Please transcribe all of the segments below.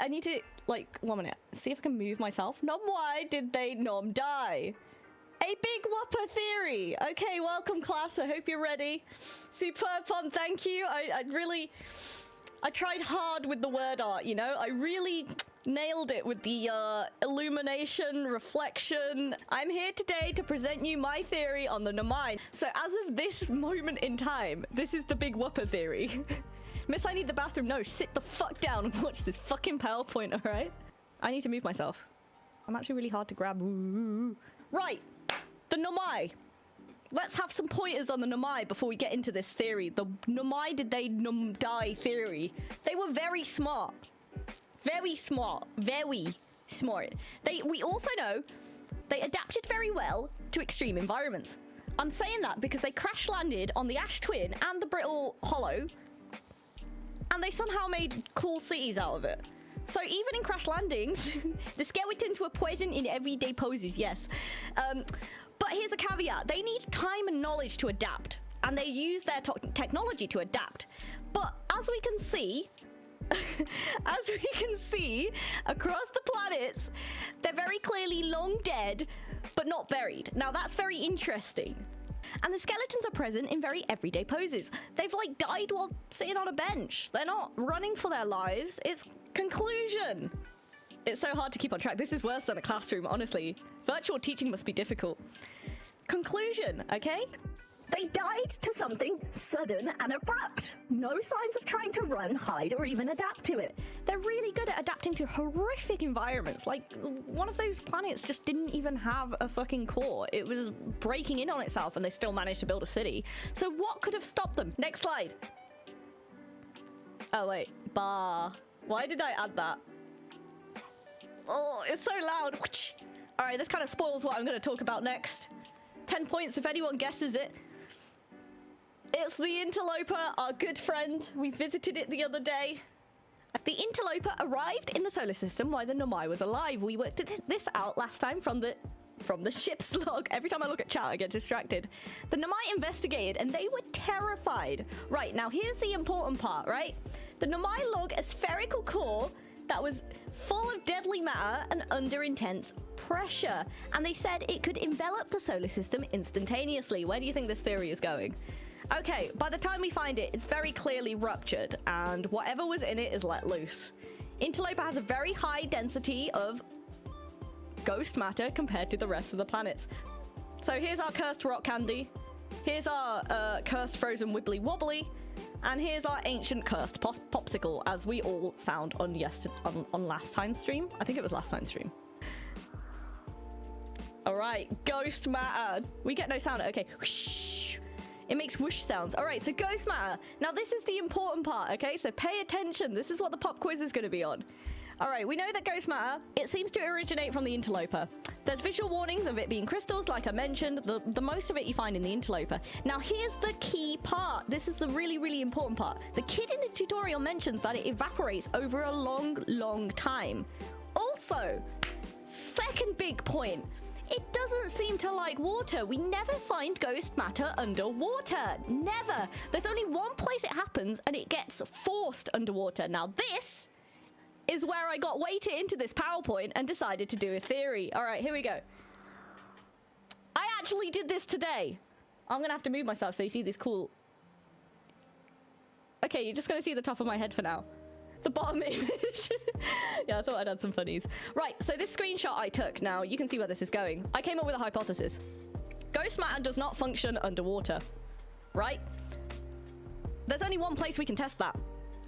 I need to, like, 1 minute. See if I can move myself. Nomwhy did they nom die? A BigRupper theory. Okay, welcome class. I hope you're ready. Superb fun, thank you. I tried hard with the word art, you know? I really nailed it with the illumination, reflection. I'm here today to present you my theory on the Nomai. So as of this moment in time, this is the BigRupper theory. Miss, I need the bathroom. No, sit the fuck down and watch this fucking PowerPoint, all right? I need to move myself. I'm actually really hard to grab. Ooh. Right, the Nomai. Let's have some pointers on the Nomai before we get into this theory. The Nomai did they die theory. They were very smart. Very smart. Very smart. We also know they adapted very well to extreme environments. I'm saying that because they crash landed on the Ash Twin and the Brittle Hollow, and they somehow made cool cities out of it. So even in crash landings, the skeletons were present in everyday poses, yes. But here's a caveat. They need time and knowledge to adapt, and they use their technology to adapt. But as we can see, across the planets, they're very clearly long dead, but not buried. Now that's very interesting. And the skeletons are present in very everyday poses. They've like died while sitting on a bench. They're not running for their lives. It's conclusion. It's so hard to keep on track. This is worse than a classroom, honestly. Virtual teaching must be difficult. Conclusion, okay? They died to something sudden and abrupt. No signs of trying to run, hide, or even adapt to it. They're really good at adapting to horrific environments. Like, one of those planets just didn't even have a fucking core. It was breaking in on itself, and they still managed to build a city. So what could have stopped them? Next slide. Oh, wait. Bah. Why did I add that? Oh, it's so loud. All right, this kind of spoils what I'm going to talk about next. 10 points if anyone guesses it. It's the Interloper, our good friend. We visited it the other day. The Interloper arrived in the solar system while the Nomai was alive. We worked this out last time from the ship's log. Every time I look at chat, I get distracted. The Nomai investigated, and they were terrified. Right, now here's the important part, right? The Nomai log a spherical core that was full of deadly matter and under intense pressure. And they said it could envelop the solar system instantaneously. Where do you think this theory is going? Okay, by the time we find it, it's very clearly ruptured, and whatever was in it is let loose. Interloper has a very high density of ghost matter compared to the rest of the planets. So here's our cursed rock candy. Here's our cursed frozen wibbly wobbly. And here's our ancient cursed popsicle, as we all found on last time's stream. I think it was last time's stream. All right, ghost matter. We get no sound. Okay. Whoosh. It makes whoosh sounds. All right, so ghost matter. Now this is the important part, okay? So pay attention. This is what the pop quiz is going to be on. All right, we know that ghost matter, it seems to originate from the Interloper. There's visual warnings of it being crystals, like I mentioned. The most of it you find in the Interloper. Now here's the key part. This is the really, really important part. The kid in the tutorial mentions that it evaporates over a long, long time. Also, second big point, it doesn't seem to like water. We never find ghost matter underwater. Never. There's only one place it happens, and it gets forced underwater. Now this is where I got weighted into this PowerPoint and decided to do a theory. All right, here we go. I actually did this today. I'm gonna have to move myself so you see this cool... Okay, you're just gonna see the top of my head for now. The bottom image. Yeah, I thought I'd add some funnies. Right, so this screenshot I took, now you can see where this is going. I came up with a hypothesis. Ghost matter does not function underwater, right? There's only one place we can test that,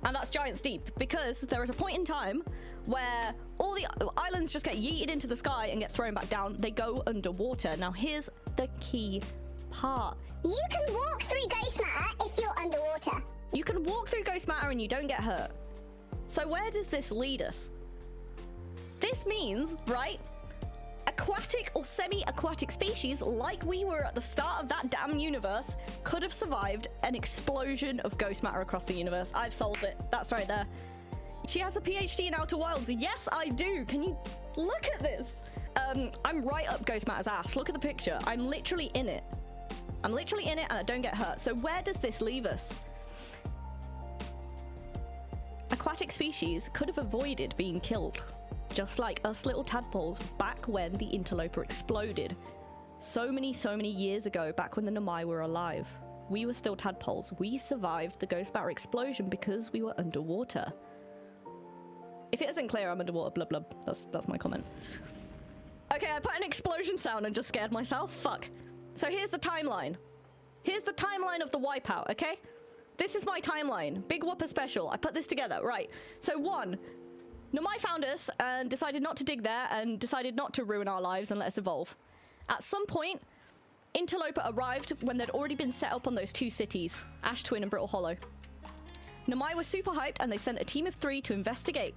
and that's Giant's Deep, because there is a point in time where all the islands just get yeeted into the sky and get thrown back down. They go underwater. Now here's the key part. You can walk through ghost matter if you're underwater. You can walk through ghost matter and you don't get hurt. So where does this lead us? This means, right, aquatic or semi-aquatic species, like we were at the start of that damn universe, could have survived an explosion of ghost matter across the universe. I've solved it. That's right there. She has a PhD in Outer Wilds. Yes, I do. Can you look at this? I'm right up ghost matter's ass. Look at the picture. I'm literally in it. I'm literally in it and I don't get hurt. So where does this leave us? Aquatic aquatic species could have avoided being killed, just like us little tadpoles back when the Interloper exploded. So many years ago, back when the Nomai were alive. We were still tadpoles. We survived the ghost matter explosion because we were underwater. If it isn't clear, I'm underwater, blub blub. That's my comment. Okay, I put an explosion sound and just scared myself. Fuck. So here's the timeline. Here's the timeline of the wipeout, okay? This is my timeline. BigRupper special. I put this together. Right. So 1. Nomai found us and decided not to dig there and decided not to ruin our lives and let us evolve. At some point, Interloper arrived when they'd already been set up on those 2 cities, Ash Twin and Brittle Hollow. Nomai was super hyped and they sent a team of 3 to investigate.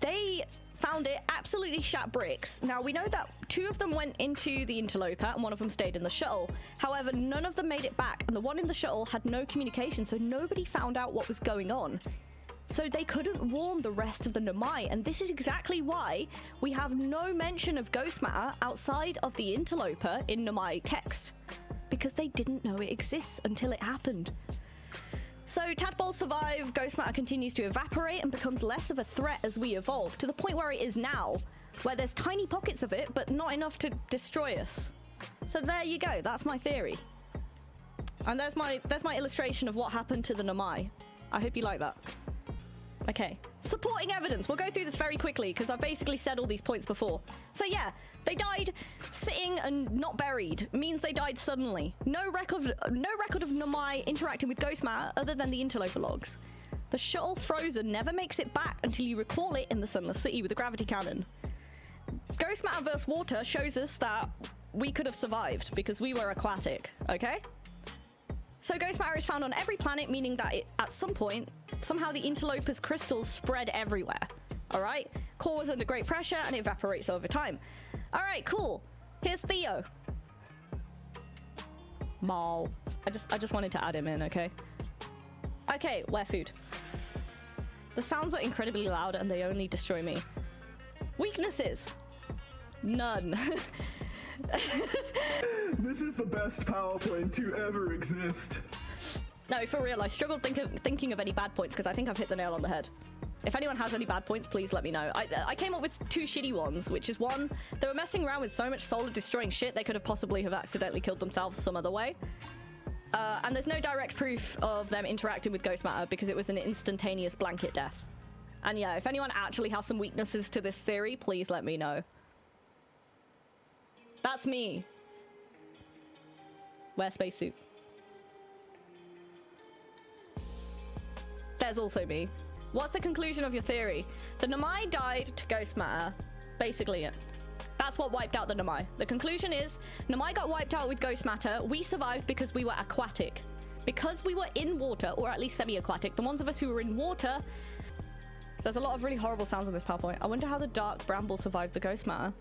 They found it absolutely shat bricks. Now, we know that 2 of them went into the Interloper and 1 of them stayed in the shuttle. However, none of them made it back, and the one in the shuttle had no communication, so nobody found out what was going on. So they couldn't warn the rest of the Nomai, and this is exactly why we have no mention of ghost matter outside of the Interloper in Nomai text. Because they didn't know it exists until it happened. So tadpoles survive, ghost matter continues to evaporate and becomes less of a threat as we evolve, to the point where it is now, where there's tiny pockets of it, but not enough to destroy us. So there you go, that's my theory. And there's my illustration of what happened to the Nomai. I hope you like that. Okay, supporting evidence. We'll go through this very quickly because I've basically said all these points before. So yeah, they died sitting and not buried. Means they died suddenly. No record of Nomai interacting with ghost matter other than the Interloper logs. The shuttle frozen never makes it back until you recall it in the Sunless City with a gravity cannon. Ghost matter versus water shows us that we could have survived because we were aquatic, okay? So ghost matter is found on every planet, meaning that at some point, somehow the Interloper's crystals spread everywhere. All right? Core was under great pressure and it evaporates over time. All right, cool. Here's Theo. Mal. I just wanted to add him in, okay? Okay, where food? The sounds are incredibly loud and they only destroy me. Weaknesses? None. This is the best PowerPoint to ever exist. No, for real, I struggled thinking of any bad points because I think I've hit the nail on the head. If anyone has any bad points, please let me know. I came up with 2 shitty ones, which is 1, they were messing around with so much solar destroying shit they could have possibly have accidentally killed themselves some other way. And there's no direct proof of them interacting with ghost matter because it was an instantaneous blanket death. And yeah, if anyone actually has some weaknesses to this theory, please let me know. That's me. Wear spacesuit. There's also me. What's the conclusion of your theory? The Nomai died to ghost matter. Basically it. That's what wiped out the Nomai. The conclusion is, Nomai got wiped out with ghost matter. We survived because we were aquatic. Because we were in water, or at least semi-aquatic. The ones of us who were in water... There's a lot of really horrible sounds on this PowerPoint. I wonder how the dark bramble survived the ghost matter.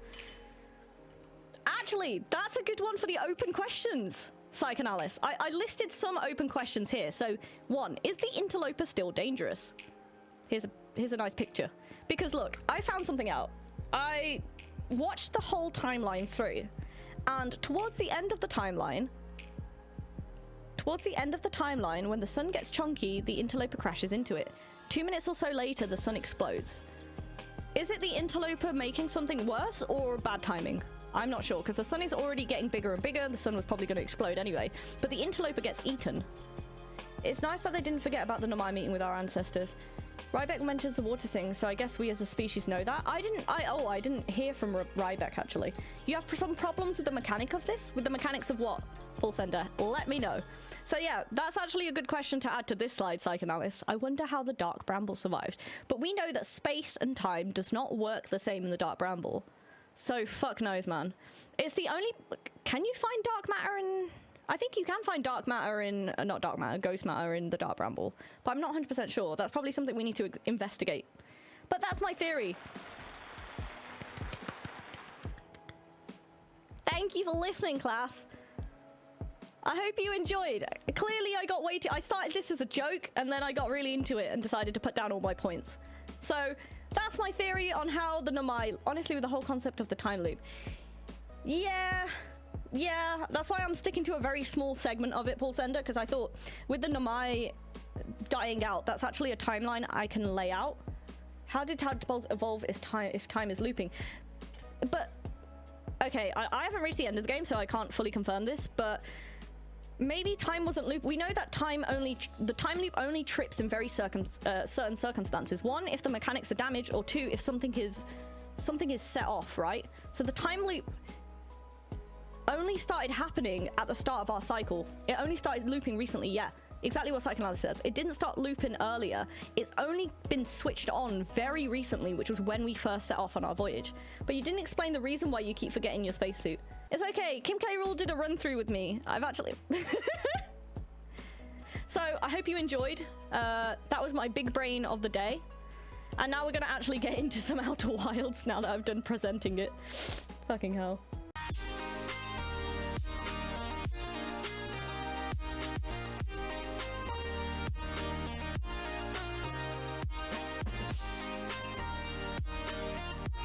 Actually, that's a good one for the open questions, Psychoanalyst. I listed some open questions here. So, 1, is the Interloper still dangerous? Here's a nice picture. Because look, I found something out. I watched the whole timeline through, and towards the end of the timeline, when the sun gets chunky, the Interloper crashes into it. 2 minutes or so later, the sun explodes. Is it the Interloper making something worse or bad timing? I'm not sure, because the sun is already getting bigger and bigger. The sun was probably going to explode anyway. But the Interloper gets eaten. It's nice that they didn't forget about the Nomai meeting with our ancestors. Rybeck mentions the water thing, so I guess we as a species know that. I didn't hear from Rybeck, actually. You have some problems with the mechanic of this? With the mechanics of what? Full sender. Let me know. So yeah, that's actually a good question to add to this slide, Psychoanalyst. I wonder how the Dark Bramble survived. But we know that space and time does not work the same in the Dark Bramble. So fuck knows, man. It's the only... Can you find dark matter in... I think you can find dark matter in... not dark matter, ghost matter in the Dark Bramble. But I'm not 100% sure. That's probably something we need to investigate. But that's my theory. Thank you for listening, class. I hope you enjoyed. Clearly, I got way too... I started this as a joke, and then I got really into it and decided to put down all my points. So, that's my theory on how the Nomai... Honestly, with the whole concept of the time loop. Yeah, that's why I'm sticking to a very small segment of it, Paul Sender, because I thought with the Nomai dying out. That's actually a timeline I can lay out. How did tadpoles evolve if time is looping? But okay, I haven't reached the end of the game, so I can't fully confirm this, but maybe time wasn't loop. We know that the time loop only trips in very certain circumstances. One, if the mechanics are damaged, or two, if something is set off, right? So the time loop only started happening at the start of our cycle. It only started looping recently, yeah. Exactly what Psychoanalysis says. It didn't start looping earlier. It's only been switched on very recently, which was when we first set off on our voyage. But you didn't explain the reason why you keep forgetting your spacesuit. It's okay. Kim K. Rool did a run through with me. I've actually... So, I hope you enjoyed. That was my big brain of the day. And now we're going to actually get into some Outer Wilds now that I've done presenting it. Fucking hell.